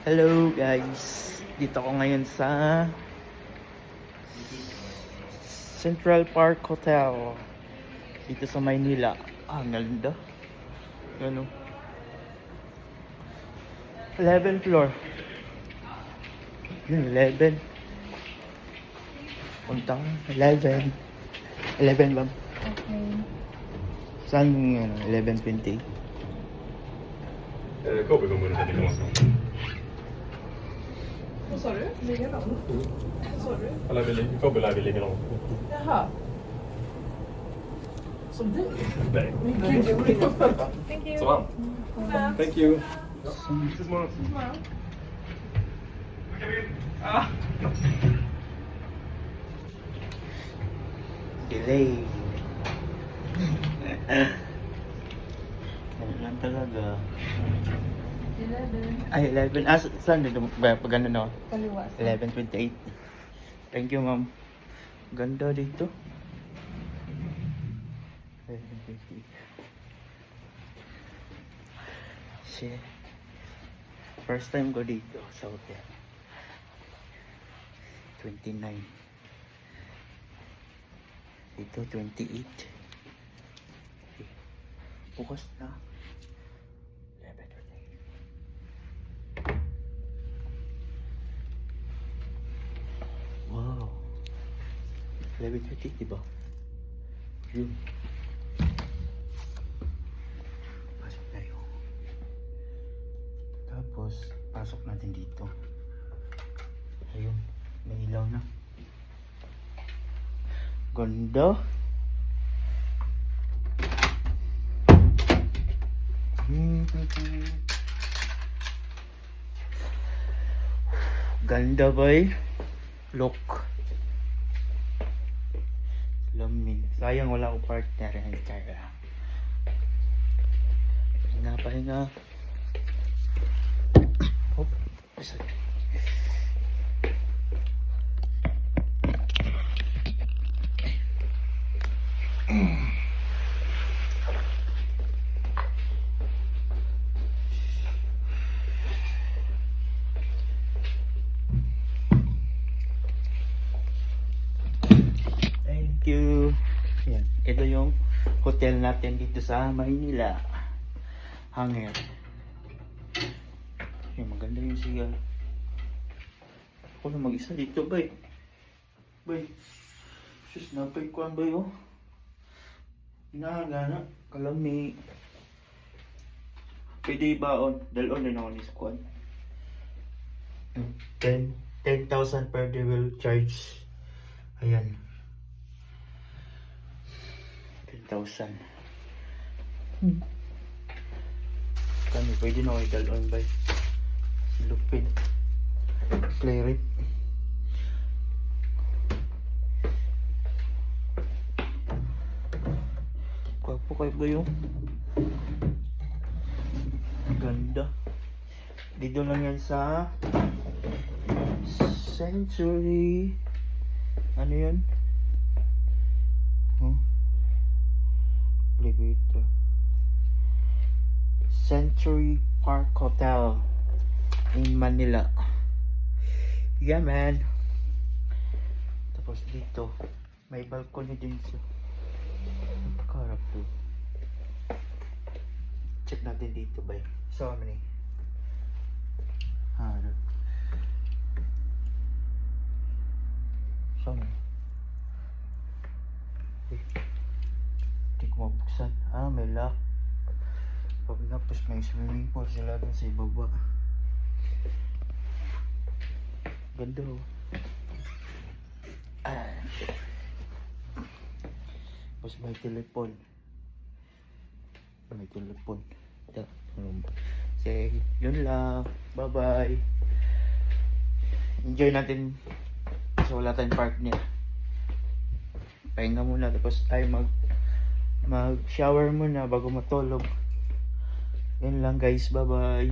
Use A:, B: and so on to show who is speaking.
A: Hello guys, dito ako ngayon sa Central Park Hotel dito sa Maynila. Ang ganda. Ano? 11th floor. Yun, 11. Punta 11. 11 bang?
B: Okay.
A: Saan yung 11:28?
C: Kabel kommer det till oss.
B: Vad sa du? Ligger de? Vad sa du?
C: Kabel är vi ligger långt.
B: Jaha. Som du?
C: Nej.
B: Men gud, jag borde inte prata. Thank you.
C: Som han. Thank you. Tills imorgon.
A: Delay. Ano lang talaga.
B: 11.
A: Ay, 11. Ah, saan dito? Pag ano no?
B: Kaliwa.
A: 11:28. Thank you, ma'am. Ganda dito. 11:28. Shit. First time ko dito sa hotel. 29. Dito, 28. Bukas na. 11:28. Wow. 11:28, diba? Yun. Pasok tayo. Tapos, pasok natin dito. Ayun. May ilaw na. Ganda. Ganda boy. Look. Lamig. Sayang wala akong partner. Pahinga. Hop. Sorry. Thank you. Yan. Ito yung hotel natin dito sa Maynila. Hanger. Yan, maganda yung siya. Ako na mag-isa dito, bay. Bay. Sus, napay ko ang bay, oh. Hinahagana. Kalami. Pwede baon. Dalon din ako ni squad. 10,000 per day will charge. Ayan. 10,000. Kami pwede na ako i-dalon by Lupin Claret. Kwapo kayo ba yung ganda. Dito lang yan sa Century. Ano yun? Elevator. Century Park Hotel in Manila. Yeah, man. Tapos dito, may balcony din sa pagkarap to. Check natin dito, bay. So, ano ni? So, ano? Hindi ko mabuksan. May lock. Tapos may swimming pool sila dun sa ibaba. Ganda, oh. Tapos may telepon. Sige, yun lang. Bye bye. Enjoy natin kasi wala tayong partner. Pahinga muna tapos tayo mag shower muna bago matulog. Yun lang guys, bye bye.